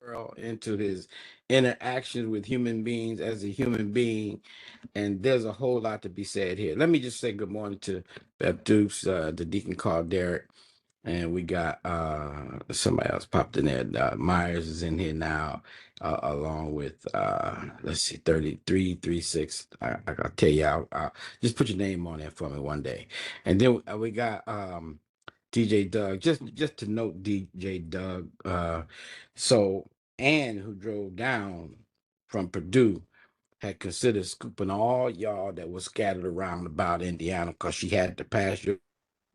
world, into his interactions with human beings as a human being. And there's a whole lot to be said here. Let me just say good morning to Beth Dukes, the Deacon called Derek. And we got somebody else popped in there. Myers is in here now, along with let's see, 3336. I gotta tell you, just put your name on there for me one day. And then we got DJ Doug. Just to note, DJ Doug. So Ann, who drove down from Purdue, had considered scooping all y'all that was scattered around about Indiana because she had to pass you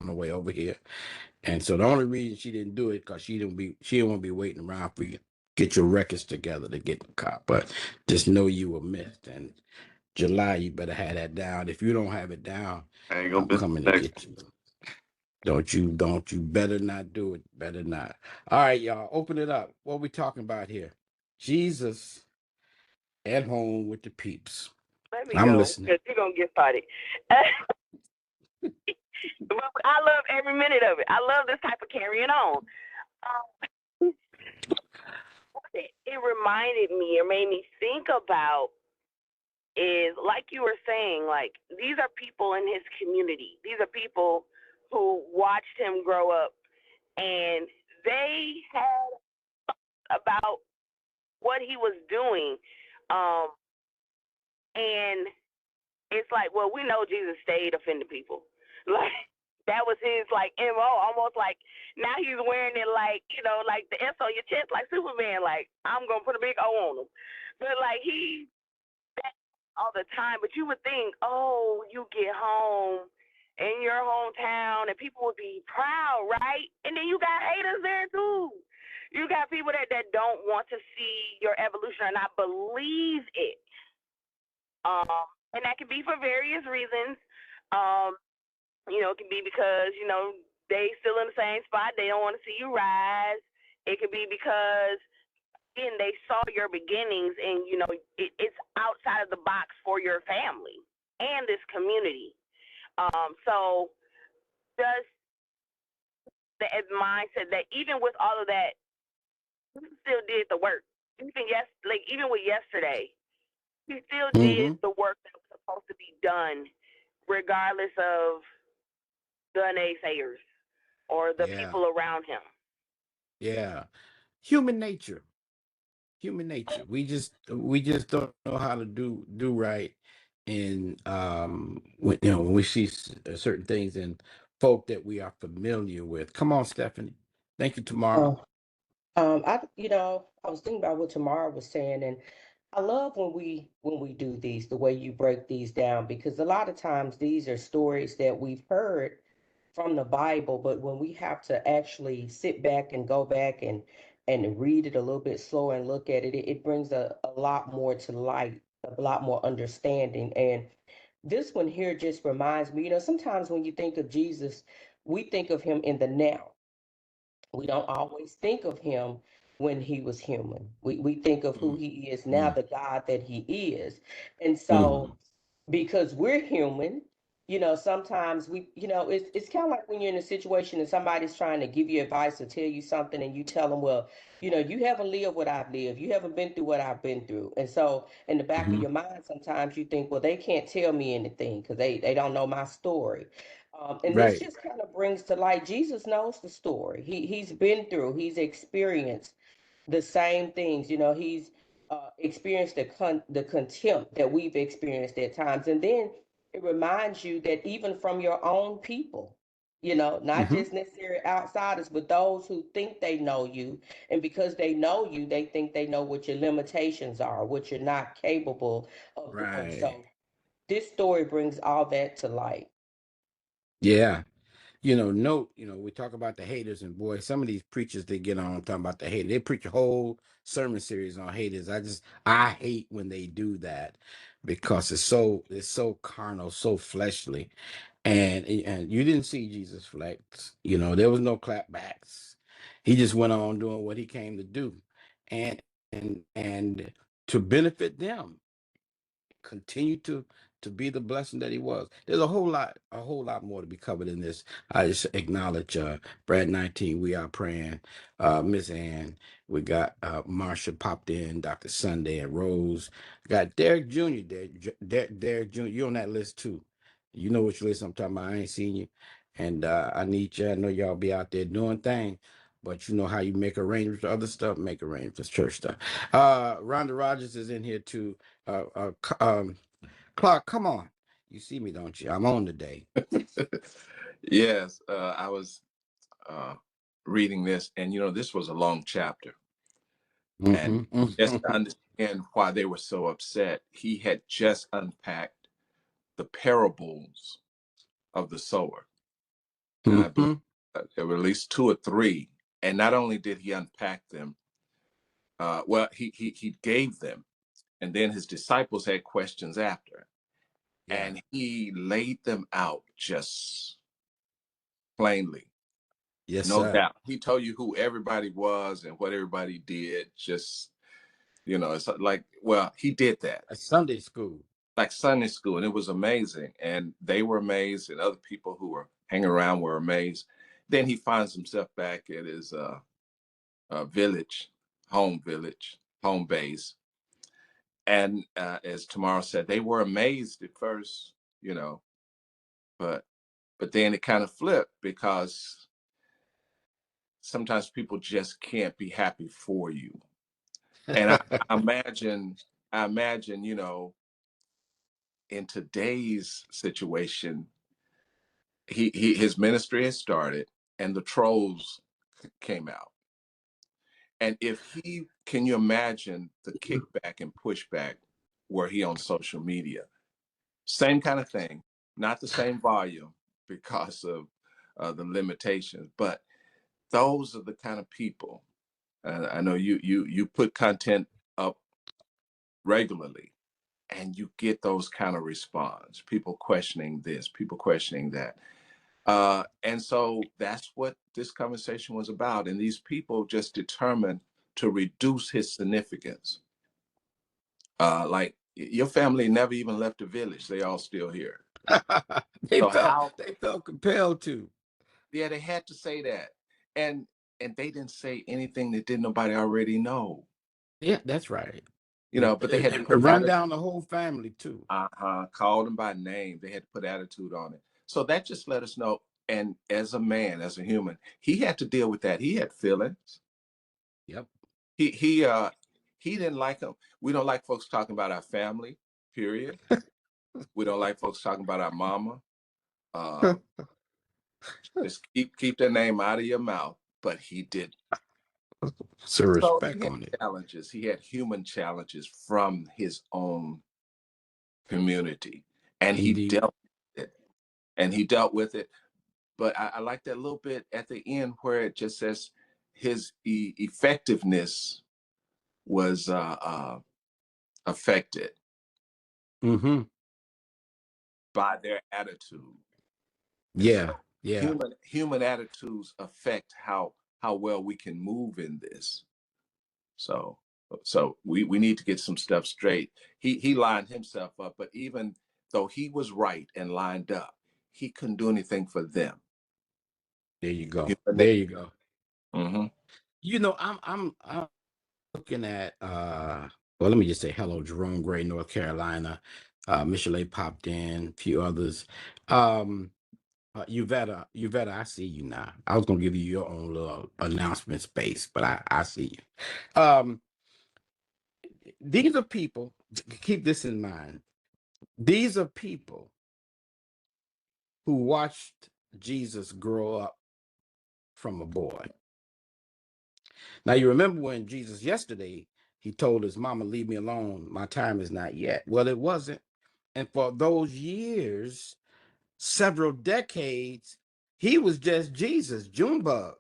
on the way over here. And so the only reason she didn't do it because she didn't want to be waiting around for you to get your records together to get the cop. But just know you were missed. And July, you better have that down. If you don't have it down, I ain't gonna I'm miss coming to the next. get you. Don't you better not do it. Better not. All right, y'all, open it up. What we talking about here? Jesus at home with the peeps. Let me I'm go listening. because you're going to get started. But I love every minute of it. I love this type of carrying on. It reminded me or made me think about is, like you were saying, like these are people in his community. These are people who watched him grow up, and they had about what he was doing. And it's like, well, we know Jesus stayed offending people. Like that was his like MO, almost like now he's wearing it like, like the S on your chest like Superman, like I'm gonna put a big O on him. But like he all the time, but you would think, oh, you get home in your hometown and people would be proud, right? And then you got haters there too. You got people that don't want to see your evolution or not believe it. And that can be for various reasons. It can be because, they still in the same spot. They don't want to see you rise. It could be because, again, they saw your beginnings and, it's outside of the box for your family and this community. So just the mindset that even with all of that, you still did the work. Even with yesterday, he still did the work that was supposed to be done, regardless of the naysayers or the people around him. Yeah. Human nature. We just don't know how to do right. And when we see certain things in folk that we are familiar with. Come on, Stephanie. Thank you, Tamara. I was thinking about what Tamara was saying, and I love when we do these, the way you break these down, because a lot of times these are stories that we've heard from the Bible, but when we have to actually sit back and go back and read it a little bit slower and look at it, it brings a lot more to light, a lot more understanding. And this one here just reminds me, sometimes when you think of Jesus, we think of him in the now. We don't always think of him when he was human. We think of who Mm, he is now, mm, the God that he is. And mm. so because we're human, sometimes it's kind of like when you're in a situation and somebody's trying to give you advice or tell you something and you tell them, well, you haven't lived what I've lived. You haven't been through what I've been through. And so in the back of Mhm. your mind, sometimes you think, well, they can't tell me anything because they don't know my story. And this Right. just kind of brings to light, Jesus knows the story. He's been through, he's experienced the same things. He's experienced the contempt that we've experienced at times. And then it reminds you that even from your own people, not Hmm. just necessarily outsiders, but those who think they know you. And because they know you, they think they know what your limitations are, what you're not capable of doing. Right. So this story brings all that to light. Yeah. We talk about the haters, and boy, some of these preachers they get on talking about the haters. They preach a whole sermon series on haters. I hate when they do that because it's so carnal, so fleshly. And you didn't see Jesus flex. There was no clapbacks. He just went on doing what he came to do. And to benefit them, continue to to be the blessing that he was. There's a whole lot more to be covered in this. I just acknowledge Brad 19, we are praying, Miss Ann, we got Marsha popped in, Dr. Sunday and Rose, got Derek Jr. Derek Jr. You're on that list too. You know which list I'm talking about. I ain't seen you. And I need you. I know y'all be out there doing things, but you know how you make arrangements for other stuff, make arrangements, church stuff. Rhonda Rogers is in here too. Clark, come on. You see me, don't you? I'm on today. Yes, I was reading this, and this was a long chapter. And just to understand why they were so upset, he had just unpacked the parables of the sower. I believe there were at least two or three. And not only did he unpack them, well, he gave them, and then his disciples had questions after. Yeah. And he laid them out just plainly. Yes, No sir. doubt. He told you who everybody was and what everybody did. Just, it's like, well, he did that. A Sunday school. Like Sunday school. And it was amazing. And they were amazed. And other people who were hanging around were amazed. Then he finds himself back at his home base. And as Tamara said, they were amazed at first, but then it kind of flipped, because sometimes people just can't be happy for you. And I imagine, in today's situation, his ministry has started, and the trolls came out. And can you imagine the kickback and pushback were he on social media? Same kind of thing, not the same volume because of the limitations, but those are the kind of people. And I know you put content up regularly, and you get those kind of response. People questioning this, people questioning that. And so that's what this conversation was about. And these people just determined to reduce his significance. Like, your family never even left the village; they all still here. they So felt how? they felt compelled to. Yeah, they had to say that, and they didn't say anything that didn't nobody already know. Yeah, that's right. But they had to put Run down the whole family too. Called them by name. They had to put attitude on it. So that just let us know. And as a man, as a human, he had to deal with that. He had feelings. Yep. He didn't like them. We don't like folks talking about our family, period. We don't like folks talking about our mama. Uh, just keep their name out of your mouth. But he did. So So respect he had on it. challenges. He had human challenges from his own community, and he Indeed. dealt with it. And he dealt with it. But I like that little bit at the end where it just says his effectiveness was affected by their attitude. And Yeah. so Yeah. human attitudes affect how well we can move in this. So we need to get some stuff straight. He lined himself up, but even though he was right and lined up, he couldn't do anything for them. There you go. Human There you go. mm-hmm. I'm looking at well, let me just say hello, Jerome Gray, North Carolina. Michelle popped in, a few others. Uvetta, I see you now. I was gonna give you your own little announcement space, but I see you. These are people, keep this in mind. These are people who watched Jesus grow up from a boy. Now, you remember when Jesus yesterday, he told his mama, leave me alone. My time is not yet. Well, it wasn't. And for those years, several decades, he was just Jesus, Junebug.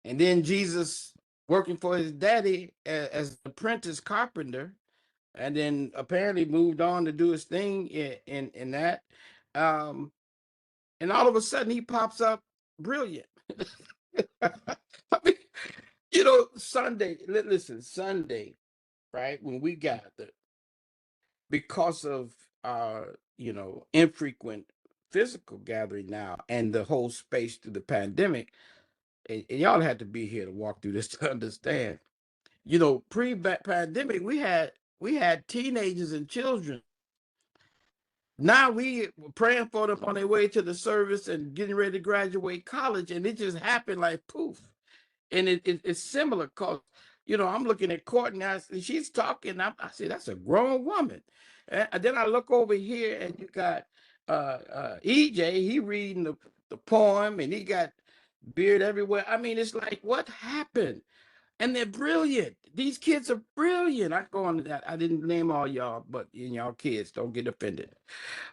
And then Jesus working for his daddy as an apprentice carpenter, and then apparently moved on to do his thing in that. Um, and all of a sudden he pops up brilliant. I mean, Sunday, listen, Sunday, right? When we gathered, because of you know, infrequent physical gathering now, and the whole space through the pandemic, and y'all had to be here to walk through this to understand. You know, pre-pandemic, we had teenagers and children. Now we were praying for them on their way to the service and getting ready to graduate college, and it just happened like poof. And it's similar because, you know, I'm looking at Courtney, she's talking. I say, that's a grown woman. And then I look over here and you got EJ, he reading the poem and he got beard everywhere. I mean, it's like, what happened? And they're brilliant. These kids are brilliant. I go on to that. I didn't name all y'all, but y'all kids, don't get offended.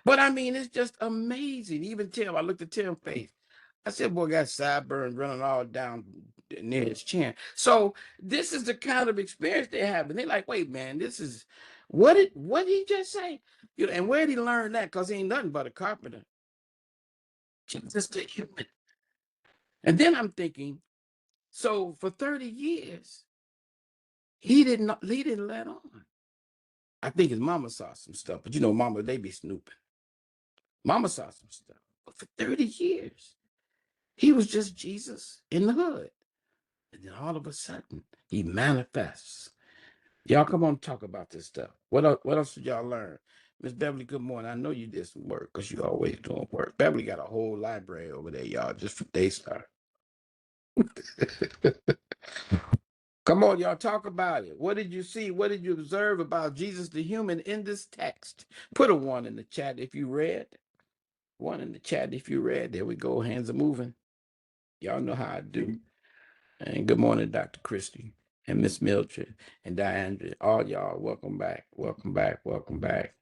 But I mean, it's just amazing. Even Tim, I looked at Tim's face. I said, boy, got sideburns running all down near his chin. So this is the kind of experience they have. And they're like, wait, man, this is what did he just say? You know, and where did he learn that? Because he ain't nothing but a carpenter. Just a human. And then I'm thinking, so for 30 years, he didn't let on. I think his mama saw some stuff, but you know, mama, they be snooping. Mama saw some stuff. But for 30 years, he was just Jesus in the hood. And then all of a sudden, he manifests. Y'all come on and talk about this stuff. What else did y'all learn? Miss Beverly, good morning. I know you did some work because you always doing work. Beverly got a whole library over there, y'all, just for DayStart. Come on, y'all, talk about it. What did you see? What did you observe about Jesus the human in this text? Put a 1 in the chat if you read. 1 in the chat if you read. There we go. Hands are moving. Y'all know how I do. And good morning, Dr. Christie and Miss Mildred and Diandra. All y'all, welcome back. Welcome back. Welcome back.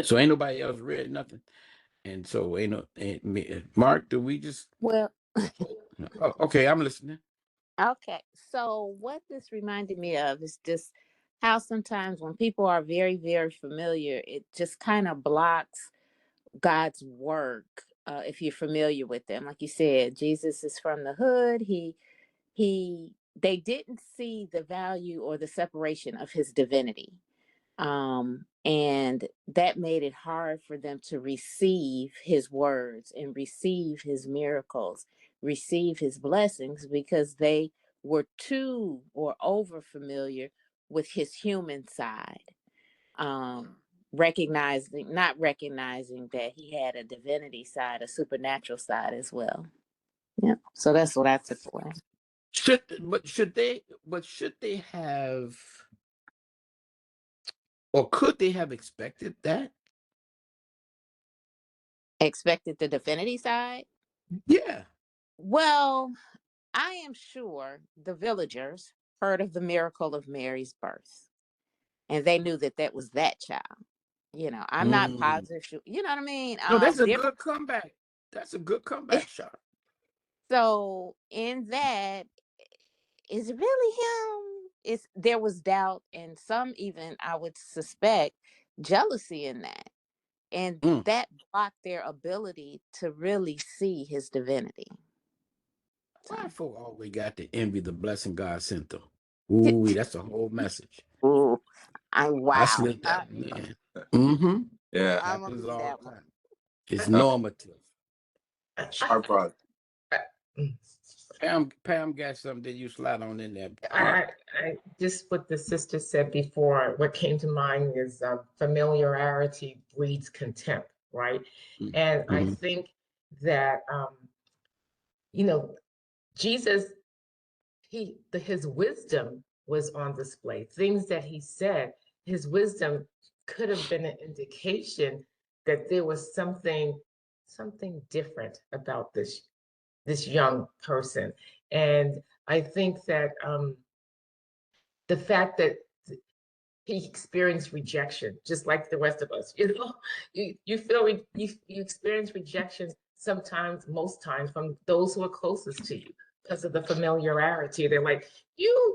So ain't nobody else read nothing. And so Mark, do we just... Well, Oh, okay, I'm listening. okay. So what this reminded me of is just how sometimes when people are very, very familiar, it just kind of blocks God's work. If you're familiar with them, like you said, Jesus is from the hood. They didn't see the value or the separation of his divinity. And that made it hard for them to receive his words and receive his miracles, receive his blessings, because they were too or over familiar with his human side. Not recognizing that he had a divinity side, a supernatural side as well. Yeah. So that's what I took away. Should they have, or could they have expected that? Expected the divinity side? Yeah. Well, I am sure the villagers heard of the miracle of Mary's birth, and they knew that that was that child. You know, I'm not positive. You know what I mean? No, that's a good comeback. That's a good comeback shot. So in that, is it really him? There was doubt, and some even, I would suspect, jealousy in that. And that blocked their ability to really see his divinity. Why folk always got to envy the blessing God sent them? Ooh, that's a whole message. Ooh, wow. I slipped that, man. Yeah. Happens all that the time. It's normative. Sharp rock. Pam got something that you slide on in there. I just what the sister said before, what came to mind is familiarity breeds contempt, right? And I think that Jesus, his wisdom was on display. Things that he said, his wisdom could have been an indication that there was something different about this young person. And I think that the fact that he experienced rejection, just like the rest of us, you feel you experience rejection sometimes, most times, from those who are closest to you because of the familiarity. They're like, you,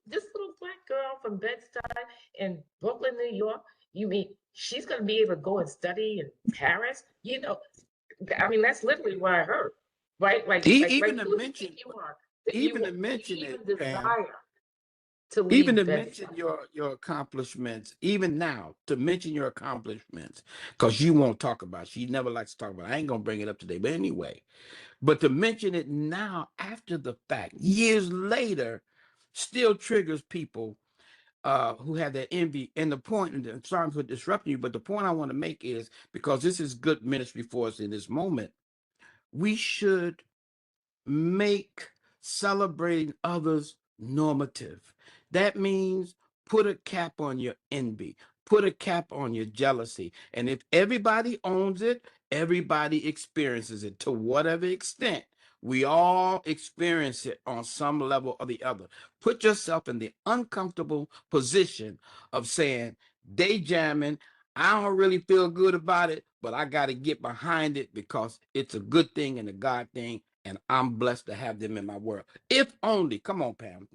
this little black girl from Bed-Stuy in Brooklyn, New York, you mean she's going to be able to go and study in Paris? I mean, that's literally what I heard. Right, like even like to mention, you are, even to mention it, desire. to Even leave to better. mention your accomplishments, even now, to mention your accomplishments, because you won't talk about it. She never likes to talk about it. I ain't gonna bring it up today, but anyway. But to mention it now after the fact, years later, still triggers people who have that envy. And the point, and I'm sorry for disrupting you, but the point I want to make is, because this is good ministry for us in this moment, we should make celebrating others normative. That means put a cap on your envy, put a cap on your jealousy. And if everybody owns it, everybody experiences it to whatever extent. We all experience it on some level or the other. Put yourself in the uncomfortable position of saying, day jamming, I don't really feel good about it, but I got to get behind it because it's a good thing and a God thing, and I'm blessed to have them in my world. If only, come on, Pam.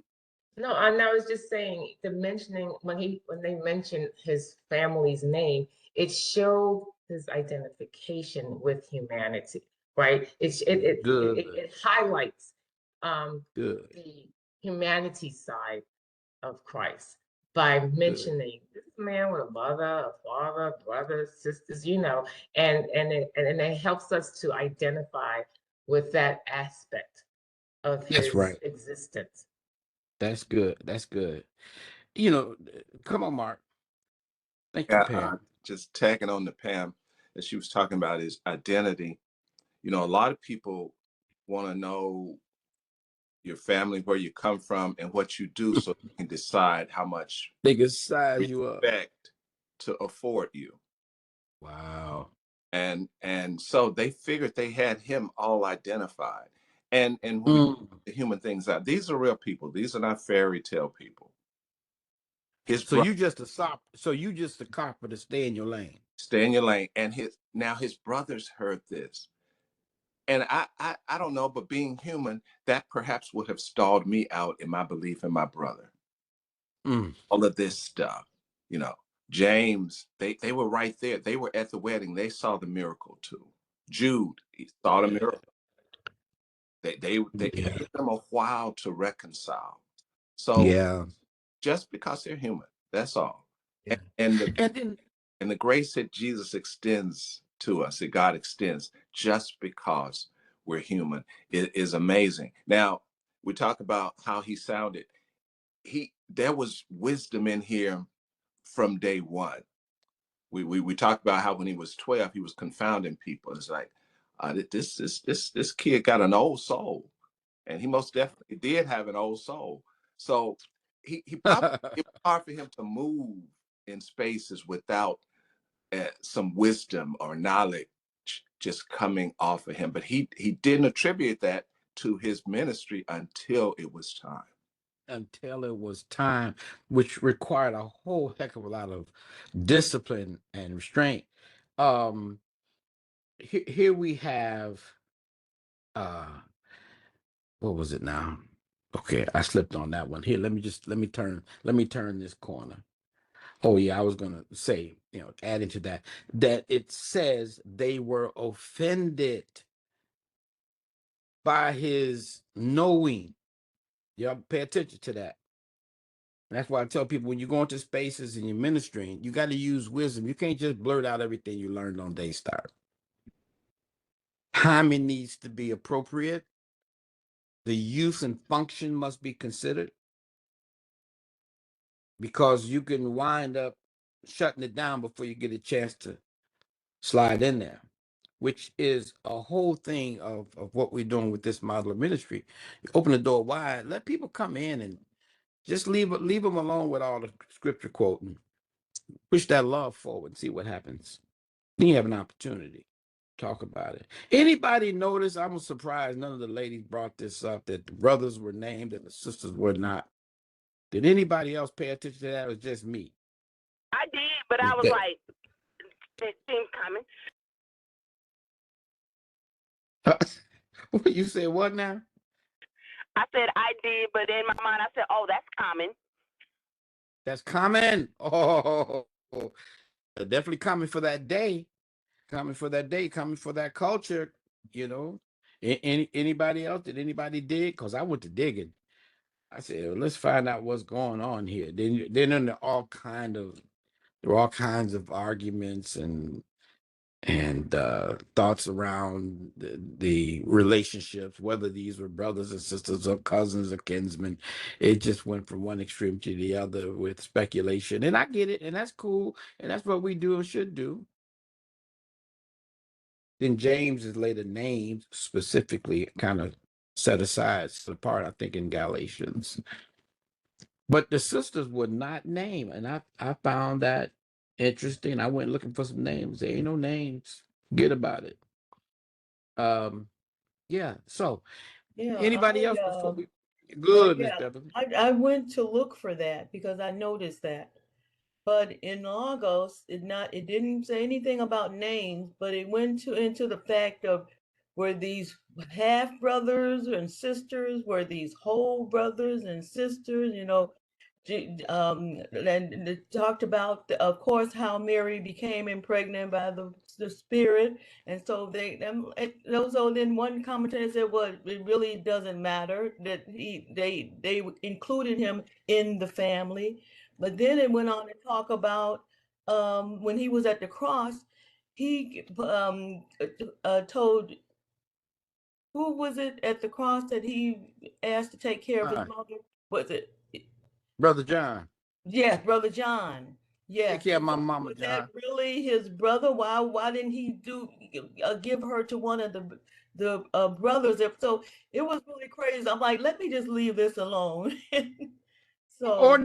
No, and I was just saying the mentioning when they mentioned his family's name, it showed his identification with humanity, right? Good, It highlights good, the humanity side of Christ by good. mentioning this man with a mother, a father, brothers, sisters, and it helps us to identify with that aspect of That's his right. existence. That's good. That's good. You know, come on, Mark. Thank you, Yeah, Pam. just tagging on to Pam, as she was talking about his identity. You know, a lot of people want to know your family, where you come from, and what you do, so you can decide how much They can size you up. respect to afford you. Wow. And so they figured they had him all identified. And when we Mm. the human things out, these are real people. These are not fairy tale people. His So brother, you just a sop. So you just a copper to stay in your lane. stay in your lane, and his brothers heard this. And I don't know, but being human, that perhaps would have stalled me out in my belief in my brother. Mm. All of this stuff, you know. James, they were right there. They were at the wedding. They saw the miracle too. Jude, he saw the Yeah. miracle. It Yeah. took them a while to reconcile. So Yeah. just because they're human, that's all. Yeah. And the And then and the grace that Jesus extends to us, that God extends just because we're human, is amazing. Now, we talk about how he sounded. There was wisdom in here from day one. We talked about how when he was 12, he was confounding people. It's like, this kid got an old soul, and he most definitely did have an old soul. So he probably, it was hard for him to move in spaces without some wisdom or knowledge just coming off of him. But he didn't attribute that to his ministry until it was time. until it was time, which required a whole heck of a lot of discipline and restraint. Um, here we have what was it now? Okay, I slipped on that one. Here, let me turn this corner. Oh yeah, I was gonna say, adding to that, that it says they were offended by his knowing. Y'all pay attention to that. That's why I tell people, when you go into spaces and you're ministering, you got to use wisdom. You can't just blurt out everything you learned on DayStart. Timing needs to be appropriate. The use and function must be considered, because you can wind up shutting it down before you get a chance to slide in there, which is a whole thing of what we're doing with this model of ministry. You open the door wide, let people come in, and just leave them alone with all the scripture quoting. Push that love forward and see what happens. Then you have an opportunity to talk about it. Anybody notice? I'm surprised none of the ladies brought this up, that the brothers were named and the sisters were not. Did anybody else pay attention to that? It was just me. I did, but I was Okay. like, it seems coming. What you said? What now? I said I did, but in my mind I said, oh, that's common. That's coming. Oh, definitely coming for that day. Coming for that day. Coming for that culture. You know. Anybody else? Did anybody dig? Because I went to digging. I said, well, let's find out what's going on here. Then there are all kinds of arguments and thoughts around the relationships, whether these were brothers and sisters or cousins or kinsmen. It just went from one extreme to the other with speculation. And I get it, and that's cool, and that's what we do and should do. Then James is later named specifically, kind of set aside, set apart, I think, in Galatians. But the sisters would not name, and I found that interesting. I went looking for some names. There ain't no names. Forget about it. Yeah. So Yeah, anybody else before we well, good, Miss yeah, Beverly? I went to look for that because I noticed that. But in Lagos, it didn't say anything about names, but it went into the fact of were these half brothers and sisters, were these whole brothers and sisters, and it talked about, of course, how Mary became impregnated by the Spirit, and so so then one commentator said, "Well, it really doesn't matter that they included him in the family," but then it went on to talk about when he was at the cross, he told, who was it at the cross that he asked to take care of his mother? Was it? Brother John. Yes, Brother John. Take Yes. care of And my so mama, was John. that really his brother? Why didn't he give her to one of the brothers? So it was really crazy. I'm like, let me just leave this alone. Or So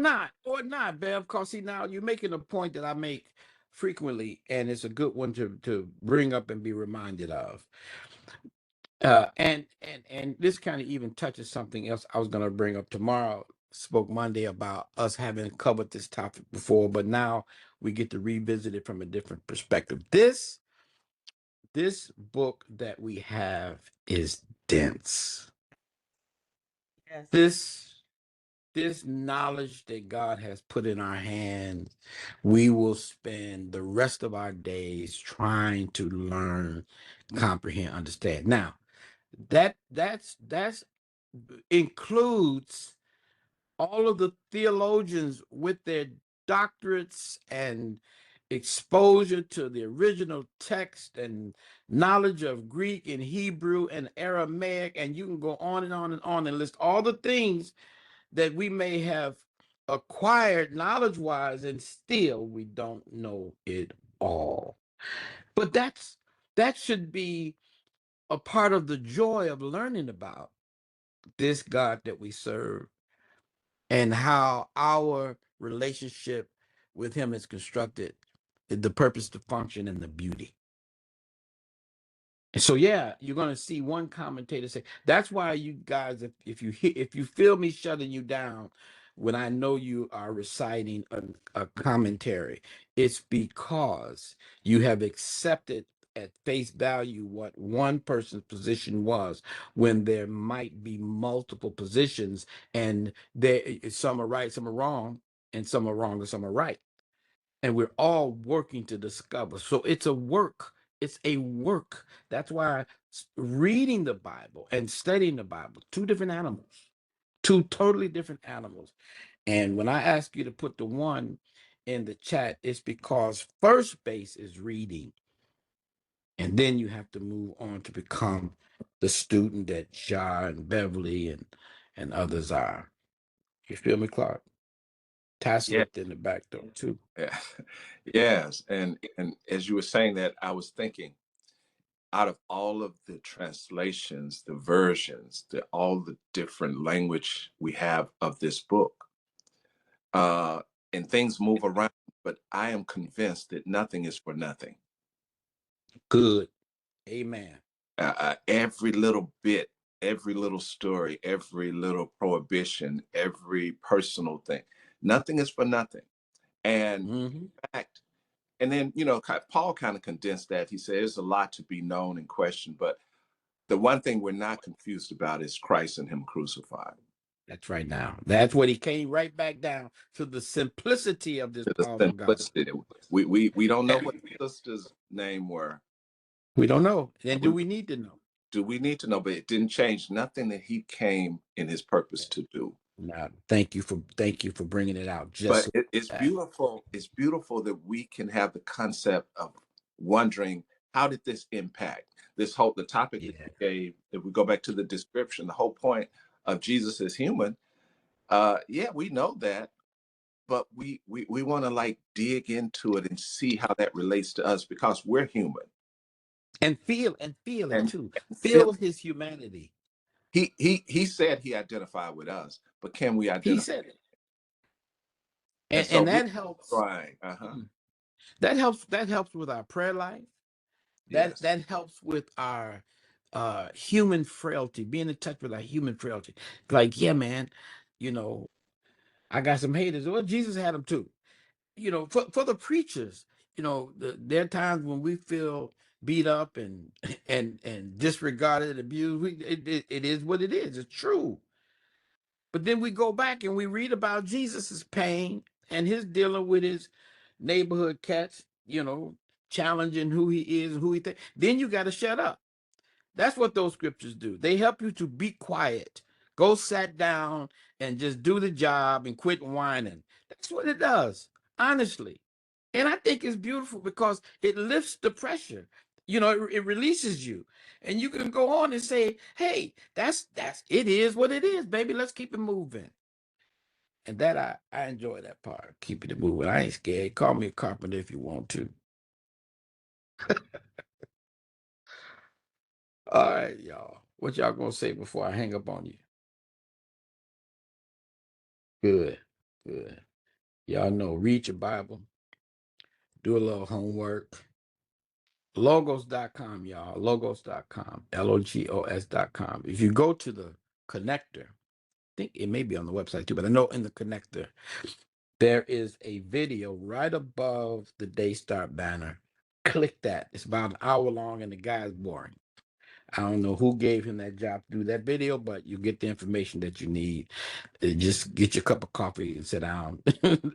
not, Bev, because see now you're making a point that I make frequently, and it's a good one to bring up and be reminded of. And this kind of even touches something else I was going to bring up tomorrow. Spoke Monday about us having covered this topic before, but now we get to revisit it from a different perspective. This book that we have is dense. yes, This knowledge that God has put in our hands, we will spend the rest of our days trying to learn, comprehend, understand. Now, that's includes all of the theologians with their doctorates and exposure to the original text and knowledge of Greek and Hebrew and Aramaic, and you can go on and on and on and list all the things that we may have acquired knowledge-wise, and still we don't know it all. But that should be a part of the joy of learning about this God that we serve and how our relationship with him is constructed, the purpose, the function, and the beauty. And so, yeah, you're going to see one commentator say, that's why you guys, if you feel me shutting you down when I know you are reciting a commentary, it's because you have accepted at face value what one person's position was, when there might be multiple positions, and some are right, some are wrong, and some are wrong and some are right. And we're all working to discover. So it's a work. It's a work. That's why reading the Bible and studying the Bible, two different animals, two totally different animals. And when I ask you to put the one in the chat, it's because first base is reading. And then you have to move on to become the student that Shah and Beverly and others are. You feel me, Clark? Ty Yeah. slipped in the back door too. Yeah. Yes. And as you were saying that, I was thinking, out of all of the translations, the versions, all the different language we have of this book, and things move around, but I am convinced that nothing is for nothing. Good. Amen. Every little bit, every little story, every little prohibition, every personal thing, nothing is for nothing. And in fact, and then, Paul kind of condensed that. He said there's a lot to be known and questioned, but the one thing we're not confused about is Christ and him crucified. That's right now. That's what he came right back down to, the simplicity of this To the powerful gospel. simplicity. We don't know what the sister's name were. We don't know. And do we need to know? Do we need to know? But it didn't change nothing that he came in his purpose to do. Now, thank you for bringing it out just But like it's that. beautiful. It's beautiful that we can have the concept of wondering, how did this impact the topic that Yeah. you gave? If we go back to the description, the whole point of Jesus as human. Yeah, we know that, but we want to like dig into it and see how that relates to us because we're human And feel it and too. feel. Feel his humanity. He said he identified with us, but can we He identify? said it. And so And we that helps. trying. Uh-huh. Mhm. That helps with our prayer life. Yes. That helps with our human frailty, being in touch with our human frailty. Like, yeah, man, you know, I got some haters. Well, Jesus had them too. You know, for the preachers, you know, there are times when we feel beat up and and disregarded and abused. It is what it is. It's true. But then we go back and we read about Jesus's pain and his dealing with his neighborhood cats, you know, challenging who he is and who he thinks. Then you got to shut up. That's what those scriptures do. They help you to be quiet. Go sit down and just do the job and quit whining. That's what it does, honestly. And I think it's beautiful because it lifts the pressure. You know, it releases you. And you can go on and say, hey, that's it is what it is, baby. Let's keep it moving. And that I enjoy that part, keeping it moving. I ain't scared. Call me a carpenter if you want to. All right, y'all. What y'all gonna say before I hang up on you? Good, good. Y'all know, read your Bible, do a little homework. Logos.com, y'all. Logos.com. Logos.com. If you go to the connector, I think it may be on the website too, but I know in the connector, there is a video right above the DayStart banner. Click that. It's about an hour long and the guy's boring. I don't know who gave him that job to do that video, but you get the information that you need. Just get your cup of coffee and sit down and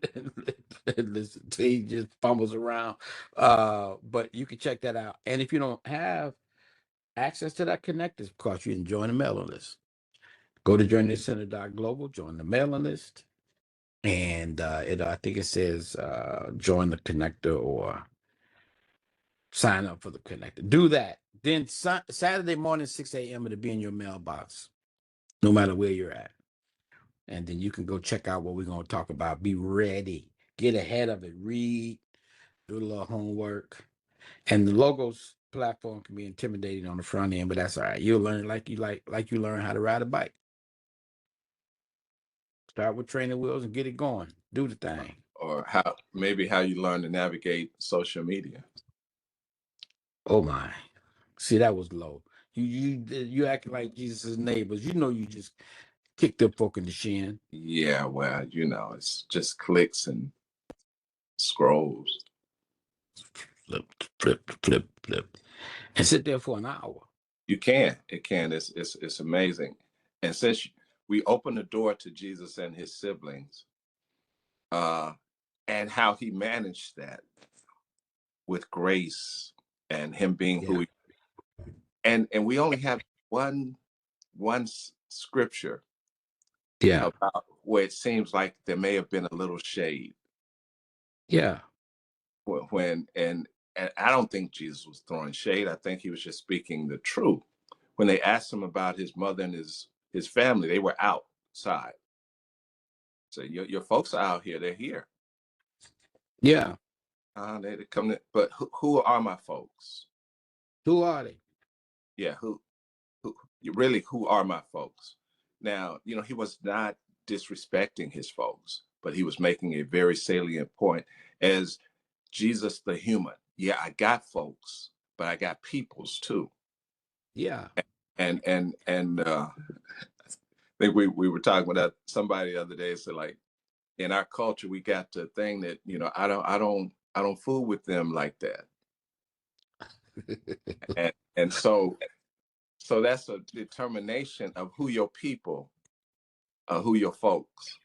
listen to he just fumbles around. But you can check that out. And if you don't have access to that connect, it's because you can join the mailing list. Go to journeycenter.global, join the mailing list. And I think it says join the connector or sign up for the connector. Do that. Then Saturday morning, 6 a.m. it'll be in your mailbox, no matter where you're at. And then you can go check out what we're going to talk about. Be ready. Get ahead of it. Read. Do a little homework. And the logos platform can be intimidating on the front end, but that's all right. You'll learn like you learn how to ride a bike. Start with training wheels and get it going. Do the thing. Or how you learn to navigate social media. Oh my. See, that was low. You acting like Jesus' neighbors. You know you just kicked the folk in the shin. Yeah, well, it's just clicks and scrolls. Flip, flip, flip, flip. And sit there for an hour. You can. It can. It's amazing. And since we open the door to Jesus and his siblings, and how he managed that with grace and him being Yeah. and we only have one scripture Yeah. about where it seems like there may have been a little shade Yeah. and I don't think Jesus was throwing shade. I think he was just speaking the truth. When they asked him about his mother and his family, they were outside. So your folks are out here. They're here. Yeah. They come. But who are my folks? Who are they? Yeah. Who really? Who are my folks? Now, he was not disrespecting his folks, but he was making a very salient point as Jesus the human. Yeah, I got folks, but I got peoples too. Yeah. And I think we were talking about somebody the other day. So like in our culture, we got the thing that I don't fool with them like that. And so that's a determination of who your people, who your folks.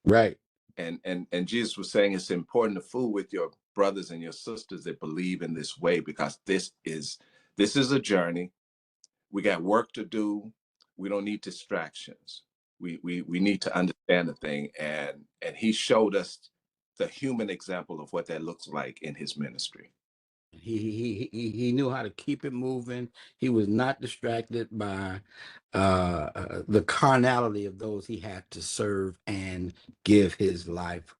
Right. And Jesus was saying it's important to fool with your brothers and your sisters that believe in this way because this is a journey. We got work to do. We don't need distractions. We need to understand the thing, and he showed us the human example of what that looks like in his ministry. He knew how to keep it moving. He was not distracted by the carnality of those he had to serve and give his life